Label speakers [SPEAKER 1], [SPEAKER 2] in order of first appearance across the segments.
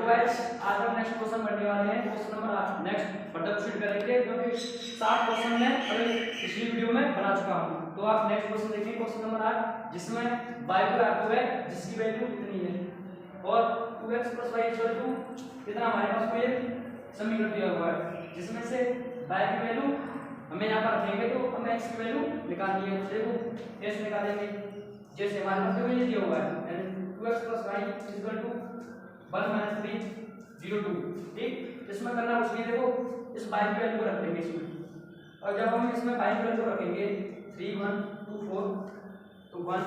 [SPEAKER 1] Guys आज हम next question करने वाले हैं। Question number next button sheet करेंगे जो कि 60 क्वेश्चन में अभी पिछली वीडियो में बना चुका हूं। तो आप नेक्स्ट क्वेश्चन देखिए, क्वेश्चन नंबर 8 जिसमें y को आपको है जिसकी वैल्यू कितनी है और 2x + y = कितना हमारे पास कोई समीकरण दिया हुआ है जिसमें से y की वैल्यू हमें यहां पर रखेंगे तो हमें x की वैल्यू निकालनी है। देखो कैसे निकालेंगे, जैसे हमारे पास ये दिया हुआ है 2x + y = 1 - 3 0 2। ठीक, इसमें करना कुछ नहीं, देखो इस y की वैल्यू को रख देंगे इसमें और जब हम इसमें y की वैल्यू को रखेंगे 3 1 2 4 तो 1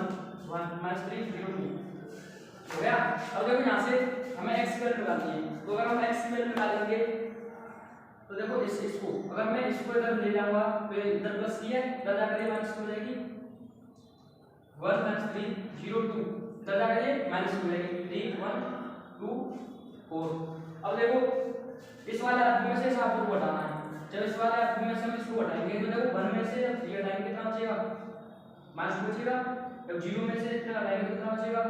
[SPEAKER 1] 1 - 3 0 2 हो गया। अब देखो यहां से हमें x की वैल्यू निकालनी है, तो अगर हम x की वैल्यू निकालेंगे तो देखो इसको अगर मैं इसको इधर ले जाऊंगा तो इधर प्लस की है, इधर जाकर ये माइनस हो जाएगी 1 - 3 0 2, इधर जाकर ये माइनस हो जाएगी 3 1 2 4। अब देखो इस वाले आदमी में से इस आदमी को हटाना है। जब इस वाले आदमी में से हम इसको हटाएंगे तो देखो 1 में से जब 3 हटाएंगे कितना बचेगा -2 बचेगा। जब 0 में से इतना हटाएंगे तो कितना बचेगा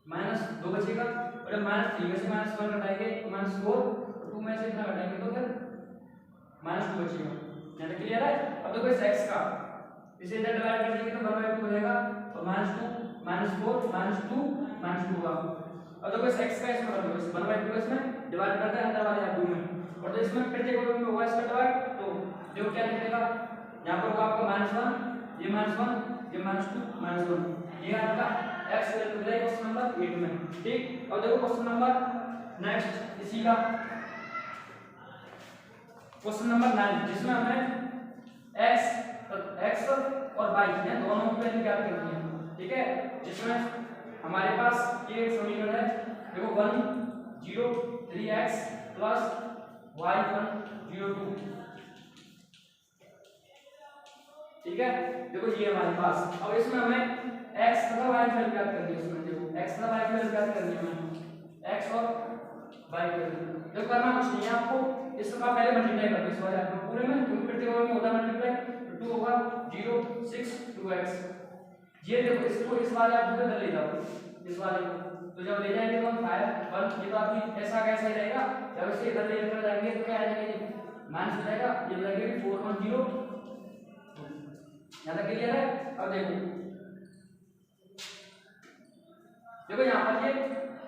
[SPEAKER 1] -2 बचेगा। और जब -3 में से -1 हटाएंगे तो -4 और 2 में से इतना हटाएंगे तो फिर -2 बचेगा। यानी क्लियर है। अब देखो इस x का इसे इधर डिवाइड कर देंगे तो 1/2 हो जाएगा और -2 -4 -2 -2 होगा। और देखो इस x का इसमें कर दो, इस 1/2 इसमें डिवाइड करते हैं अंदर वाले आदमी में और तो इसमें फिर देखो में होगा इसका डिवाइड तो देखो क्या निकलेगा, यहां पर होगा आपका -1 ये -1 ये -2 -1, ये आपका x वैल्यू मिलेगा क्वेश्चन नंबर 8 में। ठीक, और देखो क्वेश्चन नंबर नेक्स्ट इसी का क्वेश्चन नंबर 9 जिसमें हमें x और y हैं दोनों की वैल्यू ज्ञात करनी है। ठीक है, जिसमें हमारे पास ये एक समीकरण है, देखो 1 0 3x + y 1 0 2। ठीक है, देखो ये हमारे पास अब इसमें हमें x तथा y की वैल्यू ज्ञात करनी है। इसमें देखो x तथा y की वैल्यू ज्ञात करनी है हमें, x और y की वैल्यू। देखो करना कुछ नहीं है आपको, इसका पहले मल्टीप्लाई कर दो इस वाले आपको पूरे में, क्योंकि प्रत्येक में होता है मल्टीप्लाई, तो 2 होगा 0 6 2x। ये देखो इसको इस वाले आप उधर ले जाओ इस वाले को, तो जब ले जाएंगे तो हम 5 1 ये तो आपकी ऐसा कैसा ही रहेगा। जब इसे इधर लेकर जाएंगे तो क्या आ जाएगा, माइनस हो जाएगा, ये लगेगा 4 1 0। यहां तक क्लियर है। अब देखो देखो यहां पर ये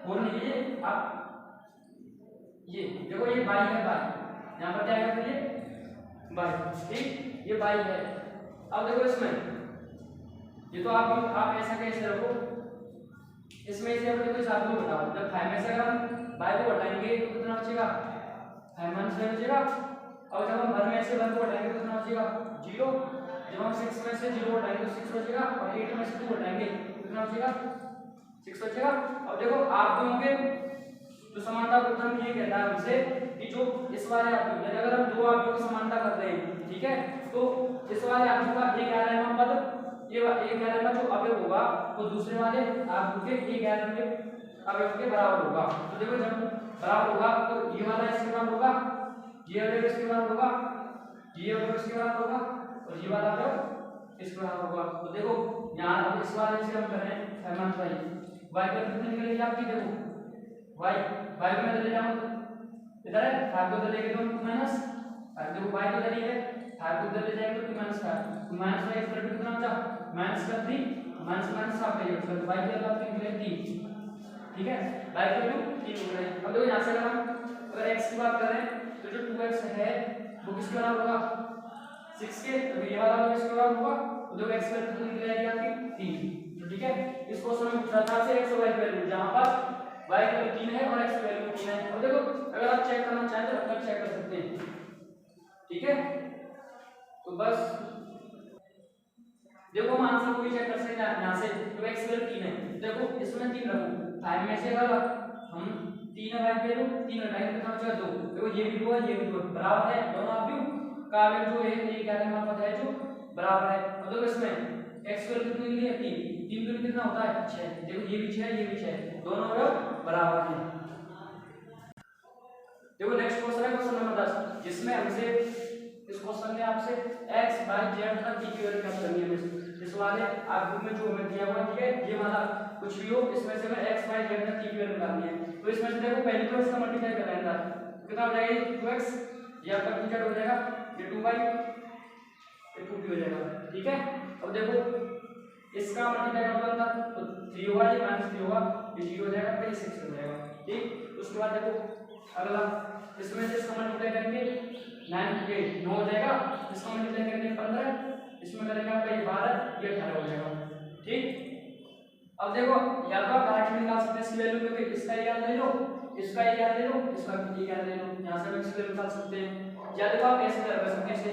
[SPEAKER 1] 4 नहीं है, आप ये देखो ये y है y, यहां पर क्या आएगा फिर ये y। ठीक, ये y है। अब देखो इसमें ये तो आप ऐसा कैसे रखो, इसमें से देखो इस आदमी को हटाओ, जब 5 में से अगर हम y को हटाएंगे तो कितना बचेगा 5 - 5 बचेगा। और जब हम 1 में से 1 को हटाएंगे तो कितना बचेगा 0। जब हम 6 में से 0 हटाएंगे तो 6 बचेगा और 8 में से 2 हटाएंगे तो कितना बचेगा 6 बचेगा। अब देखो आप दोनों के जो समानता प्रथम ये कहता है हमसे कि जो इस वाले आदमी अगर हम दो आदमियों की समानता करते हैं, ठीक है, तो इस वाले आदमी का एक आयाम पद ये एक आयाम का जो अवयव होगा वो दूसरे वाले आदमी के एक आयाम के अवयव के बराबर होगा। तो देखो जब बराबर होगा तो ये वाला इसके बराबर होगा, ये अवयव इसके बराबर होगा, ये अवयव इसके बराबर होगा और ये वाला अवयव इसके बराबर होगा। तो देखो यहां अब इस वाले से हम कर रहे हैं 5 - 5 y पर कितनी निकलेगी आपकी, देखो y को मैं ले जाऊं इधर है 5 को इधर लेके तो माइनस 5, देखो y को इधर है 5 को इधर ले जाएंगे तो -5 तो -5 इस तरफ कितना बचा -3 माइनस आप ले तो y की वैल्यू आपकी निकलेगी 3। ठीक है, y की वैल्यू 3 हो गई। अब देखो यहां से अगर x की बात करें तो जो 2x है वो किसके बराबर होगा 6 के, तो ये वाला किसके बराबर होगा, तो देखो x की वैल्यू कितनी निकलेगी आपकी 3। तो ठीक है, इस क्वेश्चन में पूछा था से x और y की वैल्यू, जहां पर y की वैल्यू 3 है और x की वैल्यू 3 है। और देखो अगर आप चेक करना चाहें तो आप चेक कर सकते हैं। ठीक है, तो बस देखो हम आंसर को भी चेक कर सकते हैं यहां से, तो x की वैल्यू 3 है, देखो इसमें 3 रखो 5 में से अगर हम 3 y की वैल्यू 3 हटाएंगे तो कितना बचेगा 2। देखो ये भी 2 है ये भी 2 बराबर है, दोनों आदमियों का अवयव जो है ये क्या है पता है जो बराबर है। अब देखो इसमें x की वैल्यू कितनी निकली है 3 3 दूनी कितना होता है 6, देखो ये भी 6 ये भी 6, दोनों अवयव बराबर हैं। देखो नेक्स्ट क्वेश्चन है क्वेश्चन नंबर 10 जिसमें हमसे इस क्वेश्चन में आपसे x y z तक की वैल्यू ज्ञात करनी है। इस वाले आकृति में जो हमें दिया हुआ है, ठीक है, ये वाला कुछ भी हो इसमें से हमें x y z तक की वैल्यू निकालनी है। तो इसमें से देखो पहले तो इसका मल्टीप्लाई कर लेना कितना हो जाएगा 2x, ये आपका 2z हो जाएगा, ये 2y, ये 2p हो जाएगा। ठीक है, अब देखो इसका मल्टीप्लाई करना था तो 3 होगा, ये -3 होगा, ये 0 हो जाएगा, फिर 6 हो जाएगा। ठीक, उसके बाद देखो अगला इसमें से इसका मल्टीप्लाई करेंगे 9 हो जाएगा, इसका मल्टीप्लाई करेंगे 15, इसमें करेंगे आपका ये 12, ये 18 हो जाएगा। ठीक, अब देखो या तो आप डायरेक्ट निकाल सकते हैं इसकी वैल्यू, क्योंकि इसका ये ले लो, इसका ये ले लो, इसका ये ले लो, यहां से हम इसकी वैल्यू निकाल सकते हैं। या देखो आप ऐसे कर सकते हैं, ऐसे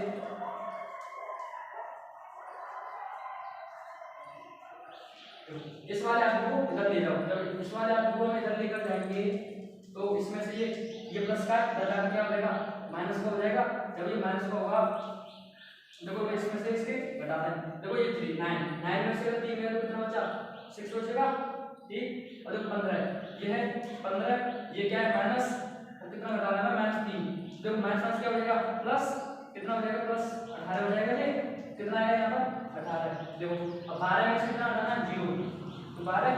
[SPEAKER 1] इस वाले आदमी को इधर ले जाओ, जब इस वाले आदमी को हम इधर लेकर जाएंगे तो इसमें से ये प्लस का घटा क्या हो जाएगा, माइनस का हो जाएगा। जब ये माइनस का होगा देखो इसमें से इसके घटाते हैं, देखो ये 3 9 में से 3 गया तो कितना बचा 6 बचेगा। ठीक, और देखो 15 ये है 15, ये क्या है माइनस, और कितना घटा लेना -3, देखो माइनस क्या हो जाएगा प्लस, कितना हो जाएगा प्लस 18 हो जाएगा। ये कितना है यहाँ पर 18, देखो अब 12 में से कितना हटाना 0, तो 12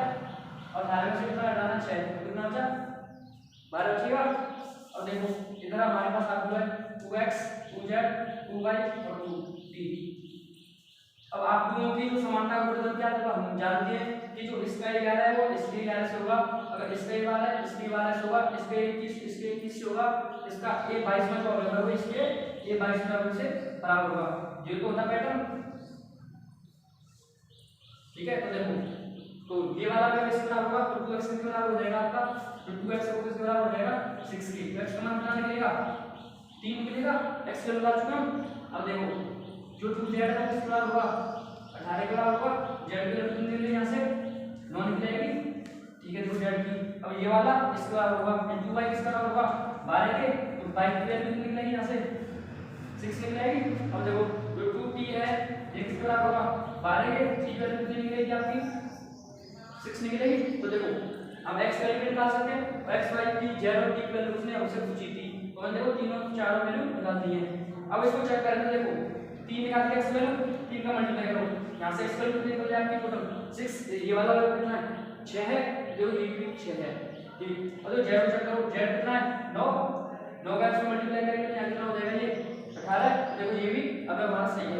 [SPEAKER 1] और 18 में से कितना हटाना 6, तो कितना बचा 12 बचेगा। और देखो इधर हमारे पास आ गया 2x 2z 2y और 2p। अब आप दोनों की जो समानता का गुणनफल क्या होगा, हम जानते हैं कि जो इसका 11 है वो इसके 11 से होगा, अगर इसका 12 है इसके 12 से होगा, इसके 21 इसके 21 से होगा, इसका a 22 में बराबर होगा, इसके a 22 में से बराबर होगा, ये तो होता पैटर्न। ठीक है, तो देखो तो ये वाला अगर इसके बराबर होगा तो 2x के बराबर हो जाएगा आपका, तो 2x को किसके बराबर हो जाएगा 6 की, x का मान कितना निकलेगा 3 निकलेगा, x के बराबर चुका। अब देखो जो 2z है किसके बराबर होगा 18 के बराबर होगा, z की वैल्यू कितनी निकलेगी यहां से 9 निकलेगी। ठीक है, 2z की, अब ये वाला इसके बराबर होगा, 2y किसके बराबर होगा 12 के, तो y की वैल्यू कितनी निकलेगी यहां से 6 निकलेगी। अब देखो जो 2p है ये किसके बराबर होगा 12 के, t की वैल्यू कितनी निकलेगी आपकी 6 निकलेगी। तो देखो हम x वैल्यू निकाल सकते हैं, x y की z और t की वैल्यू उसने हमसे पूछी थी, तो मैंने देखो तीनों चारों वैल्यू निकाल दी है। अब इसको चेक करें तो देखो 3 निकाल के x वैल्यू 3 का मल्टीप्लाई करो, यहां से x वैल्यू कितनी निकल जाएगी टोटल 6, ये वाला वैल्यू कितना है 6 है, देखो ये भी 6 है। ठीक, और जो z चेक करो z कितना है 9 का x मल्टीप्लाई करेंगे तो यहां कितना हो जाएगा ये 18, देखो ये भी अब हमारा सही है।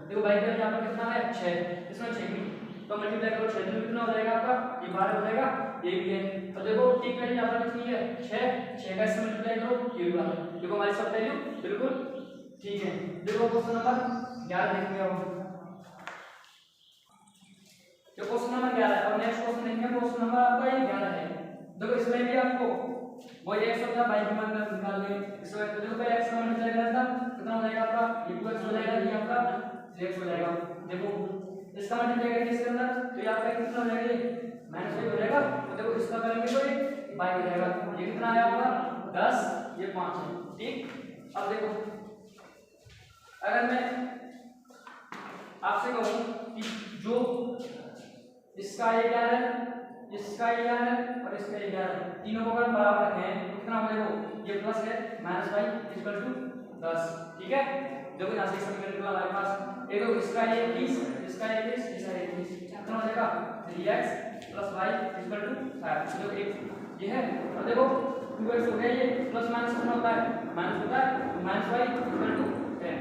[SPEAKER 1] देखो y का यहां पर कितना है 6, इसमें 6 तो मल्टीप्लाई करो 6 में कितना हो जाएगा आपका ये 12 हो जाएगा, ये भी है। तो देखो t का यहां पर कितनी है 6 का इससे मल्टीप्लाई करो ये भी 12, देखो हमारी सब वैल्यू बिल्कुल ठीक है। देखो क्वेश्चन नंबर 11 देखेंगे अब, तो क्वेश्चन नंबर 11 है और नेक्स्ट क्वेश्चन देखेंगे, क्वेश्चन नंबर आपका ये 11 है। देखो इसमें भी आपको वो x होता y का मान निकाल लेंगे, इसमें तो देखो पहले x का मान निकाल लेना था, कितना हो जाएगा आपका ये 2x हो जाएगा, ये आपका 3x हो जाएगा। देखो इसका मल्टीप्लाई करेंगे इसके अंदर तो ये आपका कितना हो जाएगा ये -y हो जाएगा, तो देखो इसका करेंगे तो ये y हो जाएगा, ये कितना है आपका 10, ये 5 है। ठीक, अब देखो अगर मैं आपसे कहूं कि जो इसका ये क्या है, इसका ये क्या है और इसका ये क्या है, तीनों को अगर बराबर रखें तो कितना हो जाएगा, ये प्लस है -y इक्वल टू 10। ठीक है, देखो यहां से समीकरण निकला हमारे पास, ये तो इसका ये 20 इसका ये 20 इसका ये 20 कितना हो जाएगा 3x + y इक्वल टू 5, तो एक ये है। और देखो 2x हो गया, ये प्लस माइनस कितना होता है माइनस होता है, तो -y इक्वल टू 10,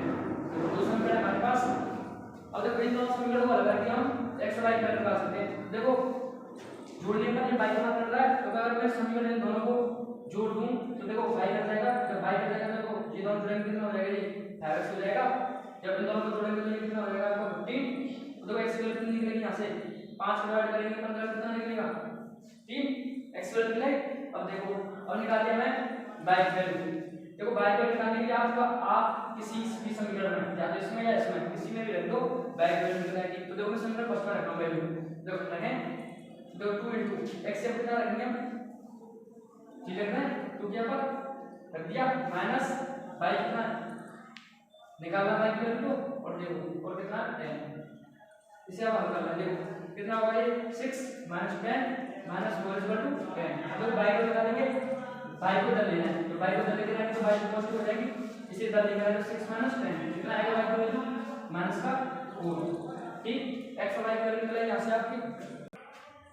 [SPEAKER 1] तो दो समीकरण हमारे पास। अब देखो इन दोनों समीकरणों को हल करके हम x और y की वैल्यू निकाल सकते हैं। देखो जोड़ने पर ये y का मान रहा है, तो अगर मैं समीकरण इन दोनों को जोड़ दूं तो देखो y कट जाएगा, जब y कट जाएगा देखो ये दोनों जोड़ेंगे कितना हो जाएगा ये 5x हो जाएगा, जब इन दोनों को जोड़ेंगे तो ये कितना हो जाएगा आपको 15, तो देखो x की वैल्यू कितनी निकलेगी यहां से 5 डिवाइड करेंगे 15 कितना निकलेगा 3 x वैल्यू निकले। अब देखो और निकाल दिया मैं y की वैल्यू, देखो y की वैल्यू निकालने के लिए आप किसी भी समीकरण में या तो इसमें या इसमें किसी में भी रख दो y की वैल्यू निकलेगी। तो देखो मैं समीकरण फर्स्ट में रखता हूं वैल्यू, देखो रखें देखो 2 x से कितना रखेंगे हम ठीक है ना, 2 के ऊपर रख दिया माइनस y कितना निकालना y की वैल्यू और देखो और कितना 10, इसे अब हल करना, देखो कितना होगा ये 6 - 10 - 4 = 10। तो y को निकालेंगे, y को इधर लेना है, तो y को इधर लेके जाएंगे तो y पॉजिटिव हो जाएगी, इसे इधर लेके आएंगे तो 6 - 10 कितना आएगा y की वैल्यू -4। ठीक, x और y की वैल्यू निकलेगी यहां से आपकी।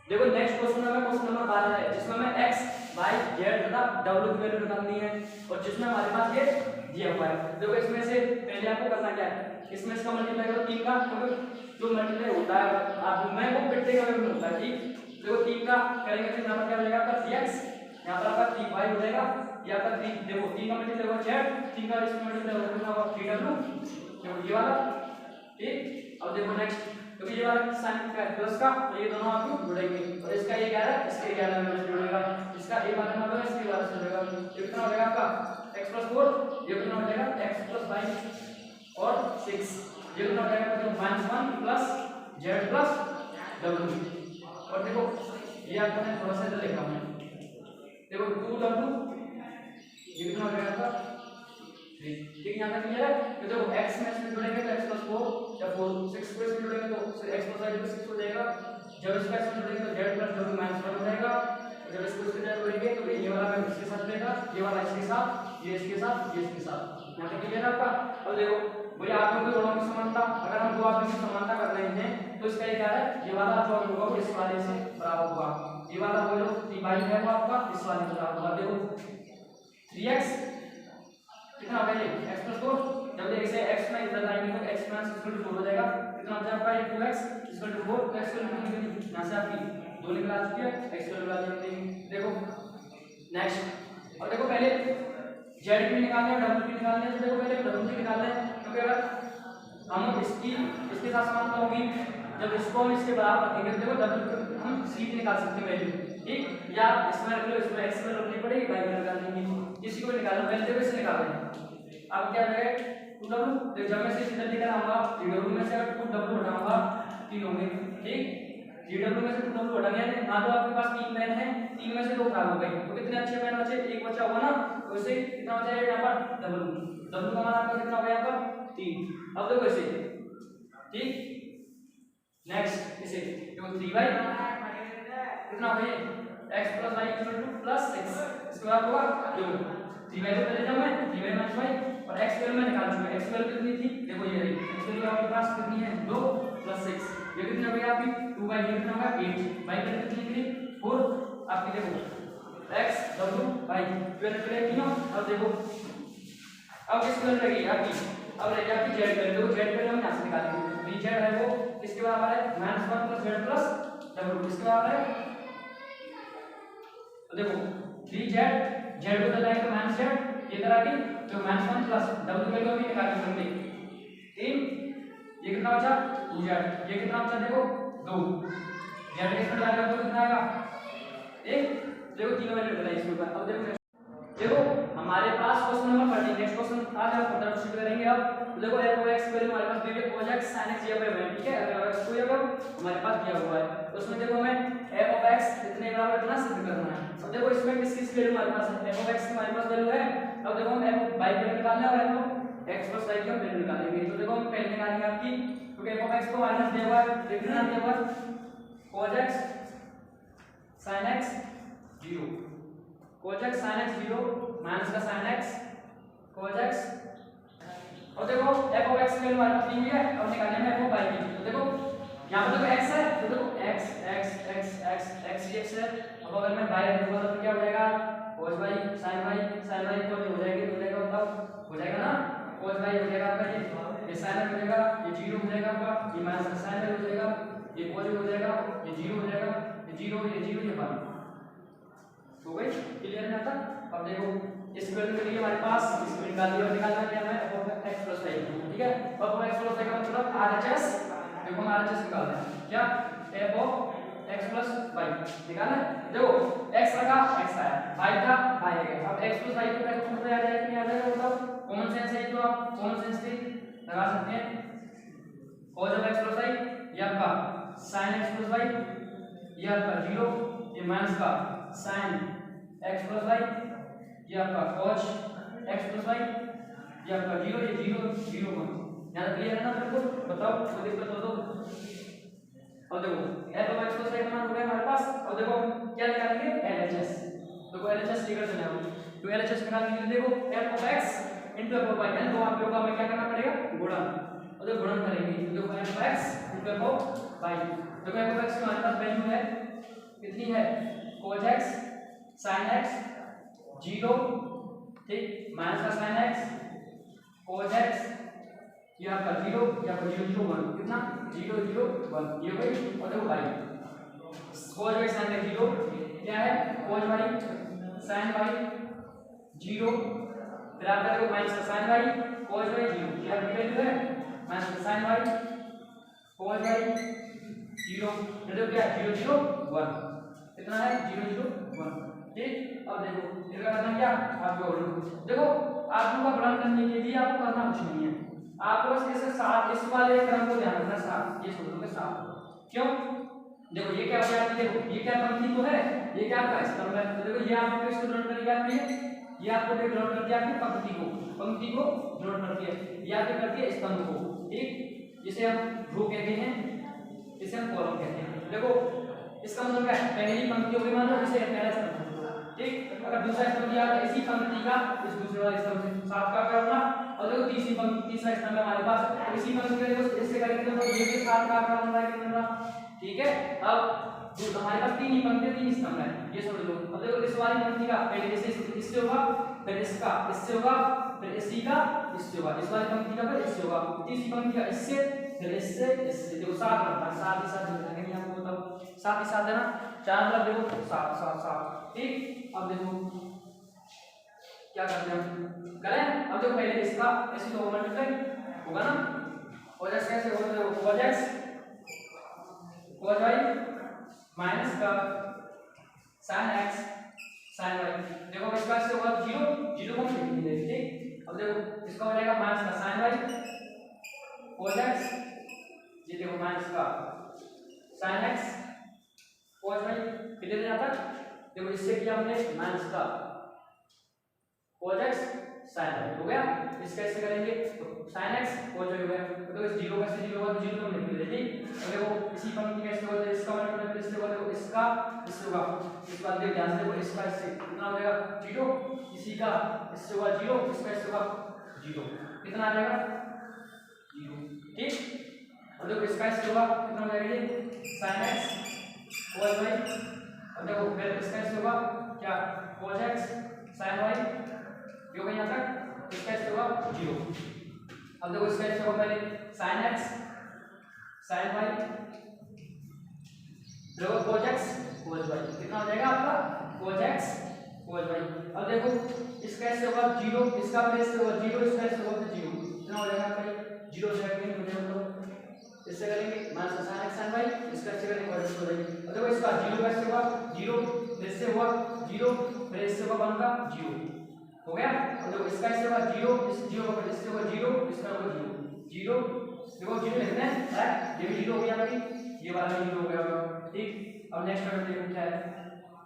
[SPEAKER 1] देखो नेक्स्ट क्वेश्चन नंबर 12 है, जिसमें हमें x बाई जेड तथा डब्ल्यू की वैल्यू निकालनी है और जिसमें हमारे पास ये दिया हुआ है। देखो इसमें से पहले आपको करना क्या है, इसमें इसका मल्टीप्लाई करो 3 का, क्योंकि जो मल्टीप्लाई होता है आप मैं वो पिट्टे का में होता है। ठीक, देखो 3 का करेंगे तो यहाँ पर क्या हो जाएगा आपका 3x, यहाँ पर आपका 3y हो जाएगा, यहाँ पर 3 देखो 3 का मल्टीप्लाई होगा z, 3 का इसमें मल्टीप्लाई होगा कितना होगा 3w, देखो ये वाला। ठीक, अब देखो नेक्स्ट, क्योंकि ये वाला साइन का है प्लस का, तो ये दोनों आपको जुड़ेंगे और इसका ये 11 इसके 11 में जुड़ेगा, इसका a बार में होगा इसके बार से जुड़ेगा, ये कितना हो जाएगा आपका x + 4, ये कितना हो जाएगा x + y और 6, ये कितना हो जाएगा तो -1 + z + w। और देखो ये आपको मैं थोड़ा सा इधर लिखा हूं, देखो 2w, ये कितना हो जाएगा आपका 3। ठीक, यहां तक क्लियर है। तो देखो x में इसमें जुड़ेंगे तो x + 4 या 4 6 को इसमें जुड़ेंगे तो x + y = 6 हो जाएगा, जब इसका इसमें जुड़ेंगे तो z + w -1 हो जाएगा, जब इसको इसके साथ जोड़ेंगे तो ये वाला मैं इसके साथ लेगा, ये वाला इसके साथ, ये इसके साथ, ये इसके साथ। यहां तक क्लियर है आपका। अब देखो भैया आत्मों के गुणों की समानता, अगर हम दो आत्मों की समानता कर रहे हैं तो इसका ये क्या है, ये वाला जो होगा वो इस वाले से बराबर होगा, ये वाला वो जो 3y है वो आपका इस वाले से बराबर होगा। देखो 3x कितना होगा ये x + 4, जब इसे x में इधर लाएंगे तो x - 4 हो जाएगा, कितना हो जाएगा आपका 2x = 4, तो x की वैल्यू यहां से आपकी 2 निकल आ चुकी है, x की वैल्यू आ जाएगी। देखो नेक्स्ट, और देखो पहले z की निकालनी है w की निकालनी है, तो देखो पहले w की निकालना है, क्योंकि अगर हम इसके साथ समानता होगी, जब इसको हम इसके बराबर रखेंगे तो देखो w हम सीधे निकाल सकते हैं वैल्यू। ठीक, या इसमें रख लो, इसमें x वैल्यू रखनी पड़ेगी, y वैल्यू निकाल देंगे, किसी को निकालना पहले देखो इसे निकाल लें। अब क्या हो जाएगा 2w, तो जब मैं इसे इधर लेकर आऊंगा 3w में से अगर 2w हटाऊंगा 3 होंगे। ठीक, 3w में से 2w हटा गया, मान लो आपके पास 3 पेन है, 3 में से 2 खराब हो गए, तो कितने अच्छे पेन बचे, एक बचा होगा ना, तो इसे कितना हो जाएगा यहाँ पर w का मान आपका कितना हो गया यहाँ पर 3। अब देखो इसे, ठीक नेक्स्ट इसे देखो 3y कितना हो गया x + y = +6, इसके बाद होगा 2, 3y को पहले जब मैं 3y - y और x वैल्यू में निकाल चुका, x वैल्यू कितनी थी देखो ये रही, x वैल्यू आपके पास कितनी है 2 + 6, ये कितनी हो गई आपकी 2y, ये कितना होगा 8, y की वैल्यू कितनी थी 4, आपकी देखो x w y वैल्यू मिलेगी ना। अब देखो अब किसकी वैल्यू लगेगी आपकी, अब रहेगी आपकी z वैल्यू, देखो z वैल्यू हम यहां से निकालेंगे, v z है वो किसके बराबर है -1 + z + w, किसके बराबर है, तो देखो 3z z को लगाएंगे तो -z, ये तरह की तो -1 + w वैल्यू भी निकालनी होगी 3, ये कितना बचा 2z, ये कितना बचा देखो 2, z के इसमें डालेंगे तो कितना आएगा 1, देखो तीनों वैल्यू बताइए इसके ऊपर। अब देखो हमारे पास क्वेश्चन नंबर 30, नेक्स्ट क्वेश्चन आज हम फर्दर प्रोसीड करेंगे। अब तो देखो f(x) वैल्यू हमारे पास दी है cos x sin x दिया हुआ है, ठीक है, अगर x को ये हमारे पास दिया हुआ है तो उसमें देखो हमें f(x) कितने बराबर इतना सिद्ध करना है। अब देखो इसमें किस वैल्यू हमारे पास है, f(x) की हमारे पास वैल्यू है, अब देखो हम f(y) की वैल्यू निकालना है और f(x + y) की हम वैल्यू निकालेंगे। तो देखो हम पहले निकालेंगे आपकी, क्योंकि f(x) को माइनस दिया हुआ है, कितना दिया हुआ है cos x sin x 0, cos x sin x 0 minus का sin x cos x, और देखो f(x) की वैल्यू हमारे पास दी हुई है, अब निकालने में f(y) की। तो देखो यहां पर देखो x है, तो देखो x x x x x x है, अब अगर मैं y रख दूंगा तो क्या हो जाएगा cos y sin y तो हो जाएगी, हो जाएगा बताओ, हो जाएगा ना, cos y हो जाएगा आपका ये sin y हो जाएगा, ये 0 हो जाएगा आपका, ये माइनस का sin y हो जाएगा, ये cos y हो जाएगा, ये 0 हो जाएगा, ये 0 ये 1 हो गई, क्लियर है ना तक। अब देखो इस वैल्यू के लिए हमारे पास इसको निकालना क्या है f(x + y), ठीक है, f(x + y) का मतलब RHS, देखो हम RHS निकालना है क्या f(x + y) निकालना है। देखो x लगा x आया, y था y आएगा, अब x + y को कैलकुलेट में आ जाएगा कि नहीं आ जाएगा बताओ, कॉमन सेंस है तो आप कॉमन सेंस से लगा सकते हैं, cos x + y ये आपका sin x + y, ये आपका 0, ये माइनस का sin x + y, ये आपका cos x + y, ये आपका 0, ये 0 0 1, यहां क्लियर है ना बिल्कुल, बताओ कोई दिक्कत हो तो। और देखो f(x + y) का मान हो गया हमारे पास, और देखो क्या निकालेंगे LHS, देखो LHS लेकर चले आओ, तो LHS निकालने के लिए देखो f(x) * f(y) है, तो आप लोगों को हमें क्या करना पड़ेगा गुणन, और देखो गुणन करेंगे तो देखो f(x * f(y), देखो f(x) की हमारे पास वैल्यू है कितनी है cos x साइन एक्स 0, ठीक, माइनस का साइन एक्स कोज एक्स, ये आपका 0, ये आपका 0 0 1, कितना 0 0 1, ये हो गई। और देखो भाई कोज वाई साइन का 0 क्या है, कोज वाई साइन वाई 0, फिर आपका देखो माइनस का साइन वाई कोज वाई 0, ये आपकी वैल्यू है माइनस का साइन वाई कोज वाई 0, फिर देखो क्या 0 0 1, कितना है 0 0 1, ठीक। अब देखो इसका करना क्या, आपको देखो आप लोग का गुणन करने के लिए आपको करना कुछ नहीं है, आपको बस इसके साथ इस वाले क्रम को ध्यान रखना, साथ ये सोचो के साथ, क्यों, देखो ये क्या हो गया, देखो ये क्या पंक्ति तो है, ये क्या आपका स्तंभ है, तो देखो ये आपको इसको ग्रहण करके आपने, ये आपको ग्रहण कर दिया आपकी पंक्ति को ग्रहण करती है, ये आपके करती है स्तंभ को, ठीक, जिसे हम रो कहते हैं, इसे हम कॉलम कहते हैं। देखो इसका मतलब क्या है, पहली पंक्ति हो गई मान लो इसे पहला स्तंभ, ठीक, अगर दूसरा स्तंभ दिया तो इसी पंक्ति का इस दूसरे वाले स्तंभ से साथ का करना, और देखो तीसरी पंक्ति तीसरा स्तंभ है हमारे पास, तो इसी पंक्ति का देखो इससे करेंगे तो ये भी साथ का करना है कितना, ठीक है। अब जो हमारे पास तीन ही पंक्ति तीन स्तंभ है, ये समझ लो। अब देखो इस वाली पंक्ति का पहले जैसे इससे होगा, फिर इसका इससे होगा, फिर इसी का इससे होगा, इस वाली पंक्ति का फिर इससे होगा, तीसरी पंक्ति का इससे, फिर इससे इससे, देखो साथ बनता है, साथ ही साथ जुड़ जाएंगे आपको, मतलब साथ ही साथ है ना, चार मतलब देखो साथ साथ साथ, ठीक। अब देखो क्या करते हैं हम करें, अब देखो पहले इसका ऐसे तो मल्टीप्लाई होगा ना, cos x कैसे होगा, देखो cos x cos y minus का sin x sin y, देखो इसका से होगा 0 0 को नहीं मिलेगी, ठीक। अब देखो इसका हो जाएगा माइनस का sin y cos x, ये देखो माइनस का sin x cos y, कितने दिन आता, देखो इससे किया हमने माइनस का cos x sin y हो गया, इसका ऐसे करेंगे तो sin x cos y हो गया, तो इस 0 का से 0 होगा तो 0 तो नहीं मिलेगा, ठीक। अब देखो इसी पंक्ति का इससे होगा तो इसका मल्टीप्लाई इससे होगा, देखो इसका इससे होगा, इस बात देखो ध्यान से, देखो इसका इससे कितना हो जाएगा 0, इसी का इससे होगा 0, इसका इससे होगा 0, कितना आ जाएगा 0, ठीक। और देखो इसका इससे होगा कितना हो जाएगा ये sin x cos y, अब देखो फिर इसका इससे होगा क्या cos x sin y, ये होगा यहाँ तक, इसका इससे होगा 0। अब देखो इसका इससे होगा पहले sin x sin y, देखो cos x cos y, कितना हो जाएगा आपका cos x cos y। अब देखो इसका इससे होगा 0, इसका फिर इससे होगा 0, इसका इससे होगा 0, कितना हो जाएगा आपका 0 हो जाएगा, तो इससे करेंगे minus sin x sin y, इसका इससे करेंगे cos x हो जाएगी। अब देखो इसका 0 का इससे होगा 0, फिर इससे होगा 0, फिर इससे होगा 1 का 0 हो गया। अब देखो इसका इससे होगा 0, इस 0 का इससे होगा 0, इसका होगा 0 0, देखो 0 लिखते हैं, राइट, ये भी 0 हो गया भाई, ये वाला भी 0 हो गया, ठीक। अब नेक्स्ट करते हैं क्या है,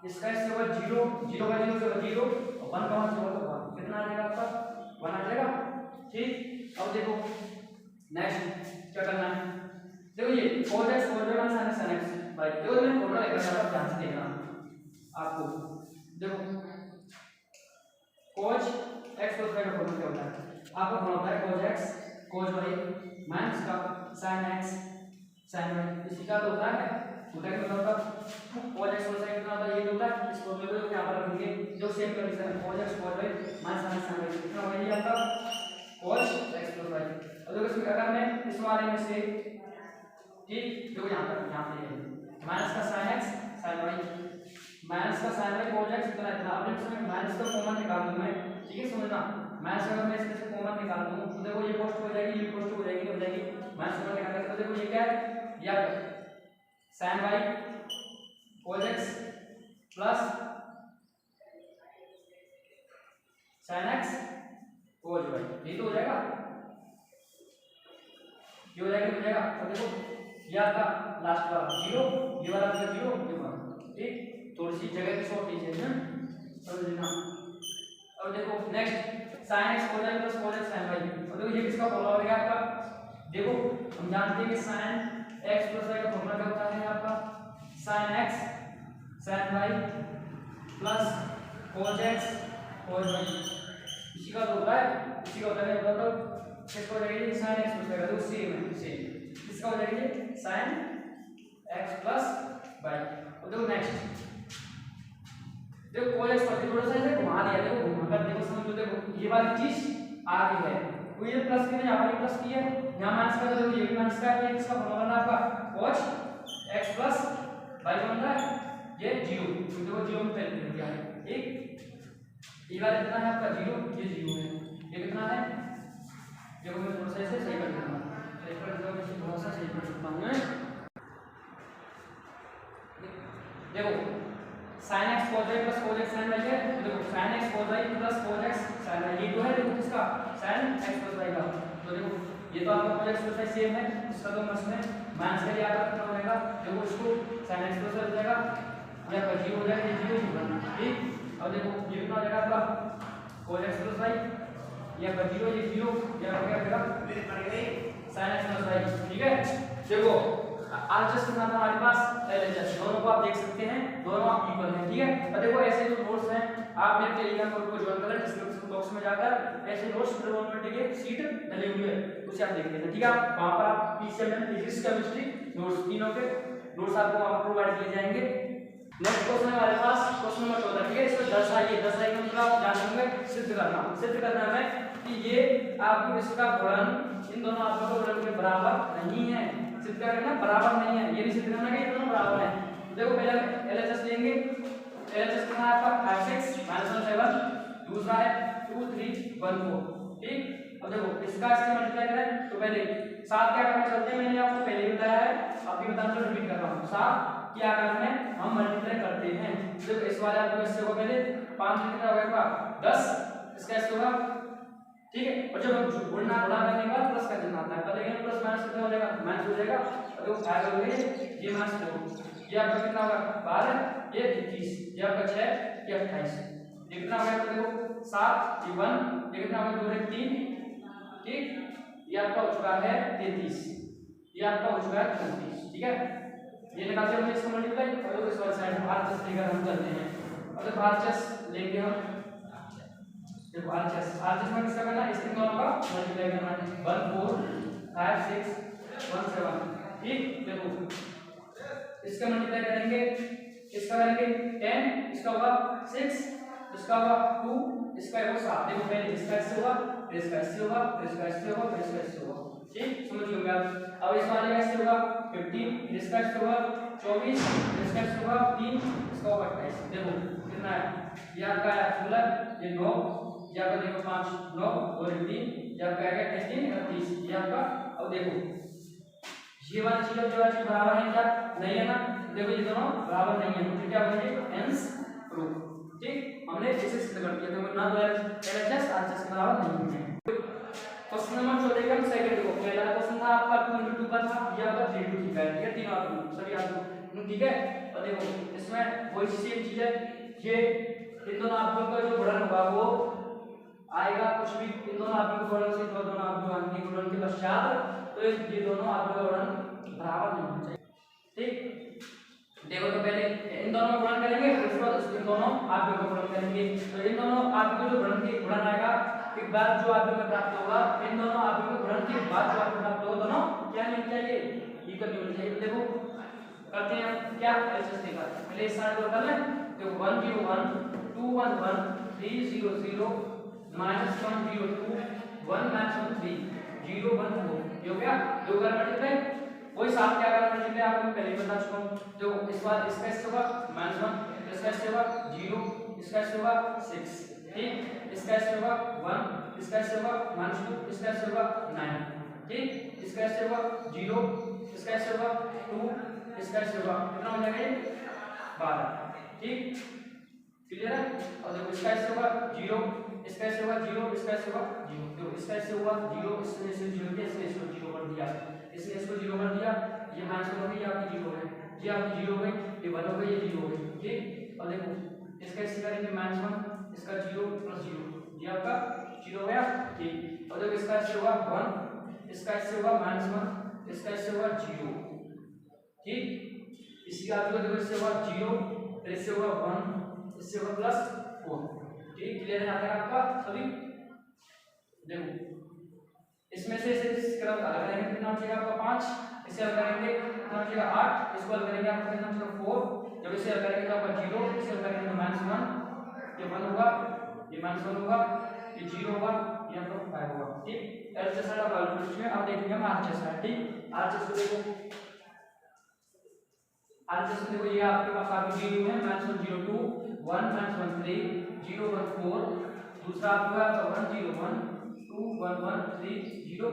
[SPEAKER 1] इसका इससे होगा 0 0 का 0 से होगा 0, और 1 का 1 से होगा 1, कितना आ जाएगा आपका 1 आ जाएगा, ठीक। अब देखो नेक्स्ट क्या करना है, देखो ये cos x cos y sin x भाई, देखो मैं फॉर्मूला लिख रहा हूं, ध्यान से देखना आपको, देखो cos x cos y का फॉर्मूला क्या होता है, आपको फॉर्मूला होता है cos x cos y minus का sin x sin y, इसी का तो होता है कितना होता है cos x cos y कितना होता है, ये होता है, इस फॉर्मूले को यहां पर रखेंगे, जो सेम कंडीशन है cos x cos y minus sin y, कितना होगा ये आपका cos x cos y। अब देखो इसमें क्या करना है, इस वाले में से, ठीक, देखो यहां पे माइनस का sin x sin y, minus का sin y cos x इतना इतना, अब इसमें माइनस का कॉमन निकाल दूं मैं, ठीक है, समझना, माइनस का मैं इसमें से कॉमन निकाल दूं तो देखो ये पोस्ट हो जाएगी, ये पोस्ट हो जाएगी, माइनस कॉमन निकाल तो देखो ये क्या है, या sin y cos x plus sin x cos y, ये तो हो जाएगा, ये हो जाएगा, तो देखो ये आपका लास्ट वाला 0, ये वाला आपका 0, ये वाला, ठीक, थोड़ी सी जगह की शॉर्टेज है ना, समझ लेना। अब देखो next sin x cos y plus cos x sin y, और देखो ये किसका फॉर्मूला हो गया आपका, देखो हम जानते हैं कि sin x प्लस y का फॉर्मूला क्या होता है आपका sin x sin y plus cos x cos y, इसी का तो होता है, इसी का होता है, मतलब किसका हो जाएगा sin x प्लस y का, तो सेम है, सेम इसका हो जाएगा sin x प्लस y। और देखो नेक्स्ट देखो cos x पर थोड़ा सा ऐसे घुमा दिया, देखो घुमा कर देखो समझो, देखो ये वाली चीज आगे है तो ये प्लस की यहाँ पर प्लस की है, यहाँ माइनस का, देखो ये भी माइनस का है, इसका फॉर्मूला आपका cos x प्लस y बन रहा है ये 0, तो देखो 0 में पहले लिख दिया है, ठीक। ये वाला कितना है आपका 0, ये 0 है, ये कितना है, देखो मैं थोड़ा सा ऐसे सही कर देता हूँ, सही कर देता हूँ, थोड़ा सा सही कर देता हूँ मैं, देखो sin x cos y plus cos x sin y है, तो देखो sin x cos y plus cos x sin y, ये तो है देखो किसका sin x प्लस y का, तो देखो ये तो आपका cos x plus y same है, इसका तो इसमें माइनस का यहाँ पर कितना हो जाएगा, देखो इसको sin x प्लस y हो जाएगा, यहाँ पर 0 हो जाएगा, ये 0 होगा, ठीक। अब देखो ये कितना हो जाएगा आपका cos x प्लस y, यहाँ पर 0, ये 0, यहाँ पर क्या होगा sin x प्लस y, ठीक है। देखो RHS के साथ हमारे पास LHS, दोनों को आप देख सकते हैं, दोनों आप इक्वल हैं, ठीक है। और देखो ऐसे जो नोट्स हैं आप मेरे टेलीग्राम ग्रुप को ज्वाइन करें, डिस्क्रिप्शन बॉक्स में जाकर ऐसे नोट्स प्रोग्रामेटिक के सीट डले हुए हैं, उसे आप देख लेना, ठीक है। आप वहां पर आप PCMM फिजिक्स केमिस्ट्री नोट्स तीनों के नोट्स आपको वहां पर प्रोवाइड किए जाएंगे। नेक्स्ट क्वेश्चन है हमारे पास क्वेश्चन नंबर 14, ठीक है। इसमें दर्शाइए, दर्शाइए का मतलब आप जान लेंगे सिद्ध करना है कि ये आपको इसका गुणन इन दोनों आपका गुणन के बराबर नहीं है, सिद्ध करना बराबर नहीं है, ये नहीं सिद्ध करना कि दोनों बराबर हैं। देखो पहले LHS लेंगे, LHS कितना है आपका 5 6 -7, दूसरा है 2 3 1 4, ठीक। अब देखो इसका इससे मल्टीप्लाई करें तो पहले 7 क्या करना चलते हैं, मैंने आपको पहले ही बताया है, अभी बताना तो रिपीट कर रहा हूं, 7 क्या करना है हम मल्टीप्लाई करते हैं। देखो इस वाले आपको इससे होगा पहले 5 कितना होगा 10, इसका इससे होगा, ठीक है। और जब गुणा करने के बाद प्लस का चिन्ह आता है, पहले ये प्लस माइनस कितना हो जाएगा, माइनस हो जाएगा, और देखो फाइव हो गई ये -4, ये आपका कितना होगा 12, ये 21, ये आपका 6, ये 28, ये कितना हो गया, देखो 7 ये 1, ये कितना हो गया 2 1 3, ठीक। ये आपका हो चुका है 33, ये आपका हो चुका है 34, ठीक है। ये निकालते हैं इसको मल्टीप्लाई, और इस वाली साइड RHS लेकर हम चलते हैं। अब देखो RHS लेंगे हम, देखो RHS में किसका करना है, इसके दोनों का मल्टीप्लाई करना है, 1 4 5 6 1 7, ठीक। देखो इसका मल्टीप्लाई करेंगे, इसका करेंगे 10, इसका होगा 6, इसका होगा 2, इसका होगा 7, देखो पहले इसका इससे होगा, फिर इसका इससे होगा, फिर इसका इससे होगा, फिर इसका इससे होगा, ठीक। समझ गए आप। अब इस वाले का इससे होगा 15, इसका इससे होगा 24, इसका इससे होगा 3, इसका होगा 28, देखो कितना है, ये आपका है 16, ये 9, ये आपका देखो 5 9 और 3, ये आपका आएगा 23 38, ये आपका। अब देखो ये वाली चीज जो है बराबर है क्या, नहीं है ना, देखो ये दोनों बराबर नहीं है, तो क्या बनेगा हेंस प्रूफ, ठीक। हमने इसे सिद्ध कर दिया, तो ना तो LHS RHS के बराबर नहीं है। क्वेश्चन नंबर 14 का सेकंड को, पहला क्वेश्चन था आपका 2 × 2 का था, ये आपका 3 × 3 का है, ठीक है, तीनों आपको सभी आपको, ठीक है। और देखो इसमें वही सेम चीज है, ये इन दोनों आपको का जो गुणन होगा वो आएगा कुछ भी, इन दोनों आपको गुणन से दोनों आपको आंतरिक गुणन के पश्चात, तो ये दोनों आपका गुणन बराबर नहीं होना चाहिए, ठीक। देखो तो पहले इन दोनों को गुणन करेंगे, फिर उसके बाद इन दोनों आपको गुणन करेंगे, तो इन दोनों आपको जो गुणन के गुणन आएगा के बाद जो आपको प्राप्त होगा, इन दोनों आपको गुणन के बाद जो आपको प्राप्त होगा दोनों क्या नहीं चाहिए, इक्वल होना चाहिए। देखो करते हैं क्या, LHS लेकर पहले इस साइड को कर लें, तो 1 0 1 2 1 1 3 0 0 -1 0 2 1 -1 3 0 1 4, ये हो गया, दो कर मल्टीप्लाई, वही साथ क्या करना मल्टीप्लाई आपको पहले बता चुका हूं। तो इस बार इसका इससे होगा -1, इसका इससे होगा 0, इसका इससे होगा 6, ठीक। इसका इससे होगा 1, इसका इससे होगा -2, इसका इससे होगा 9, ठीक। इसका इससे होगा 0, इसका इससे होगा 2, इसका इससे होगा कितना हो जाएगा ये 12, ठीक, क्लियर है। और देखो इसका इससे होगा 0, इसका इससे होगा 0, इसका इससे होगा 0, तो इसका इससे होगा 0, इसमें से 0 किया, इसमें इसको 0 कर दिया, इसने इसको 0 कर दिया, ये -1 हो गई, ये आपकी 0 है, ये आपकी 0 हो गई, ये 1 हो गई, ये 0 हो गई, ठीक। और देखो इसका इससे करेंगे -1, इसका 0 + 0, ये आपका 0 हो गया, ठीक। और देखो इसका इससे होगा 1, इसका इससे होगा -1, इसका इससे होगा 0, ठीक। इसी का आपको देखो इससे होगा 0, फिर इससे होगा 1, इससे होगा +4, ठीक। क्लियर है आपका सभी। देखो इसमें से इसे क्रम अलग करेंगे, कितना हो जाएगा आपका 5, इसे हल करेंगे कितना हो जाएगा 8, इसको हल करेंगे आपका कितना हो जाएगा 4, जब इसे हल करेंगे तो आपका 0, इसे हल करेंगे तो -1, ये 1 होगा, ये -1 होगा, ये 0 होगा, ये आपका 5 होगा। ठीक, एलएचएस का वैल्यू में अब देखेंगे हम आरएचएस का। ठीक, आरएचएस को देखो, आरएचएस को देखो, ये आपके पास आगे 0 है, -1 0 2 1 -1 3 0 1 4, दूसरा आपका 1 0 1 2 1 1 3 0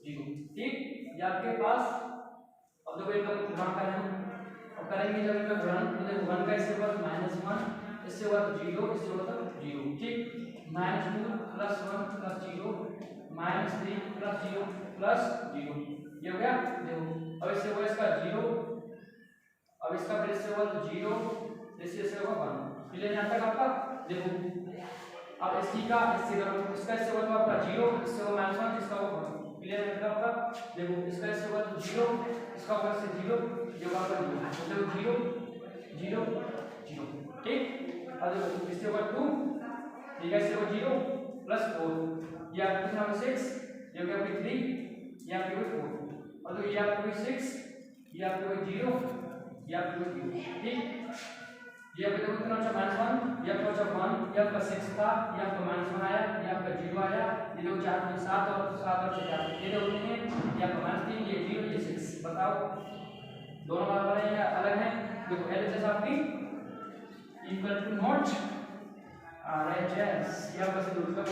[SPEAKER 1] 0। ठीक, ये आपके पास। अब देखो इनका गुणा करें, अब करेंगे जब इनका गुणन तो देखो 1 का इससे होगा -1, इससे होगा 0, इससे होगा 0। ठीक, -2 + 1 + 0 -3 + 0 + 0, ये हो गया। देखो अब इससे होगा इसका 0, अब इसका फिर इससे होगा 0, इससे होगा 1। क्लियर यहाँ तक आपका। देखो अब इसकी का इससे करो, इसका इससे होगा आपका 0, इससे होगा -1, इसका होगा 1। क्लियर है आपका। देखो इसका इससे होगा 0, इसका होगा इससे 0, ये होगा 0, मतलब 0 0 0। ठीक, अब देखो इससे होगा 2, ठीक है, इससे होगा 0 + 4, ये आपके कितना होगा 6, ये हो गया आपके 3, ये आपके होगा 4, और तो ये आपके होगा 6, ये आपके होगा 0, ये आपके होगा 0। ठीक, ये आपका देखो कितना अच्छा -1, ये आपका अच्छा 1, ये आपका 6 था, ये आपका -1 आया, ये आपका 0 आया, ये देखो 4 में 7 और 4, ये देखो कितने हैं, ये आपका -3, ये 0, ये 6। बताओ दोनों बराबर हैं या अलग हैं? देखो एलएचएस आपकी इक्वल टू नॉट आरएचएस, ये आपका सही उत्तर।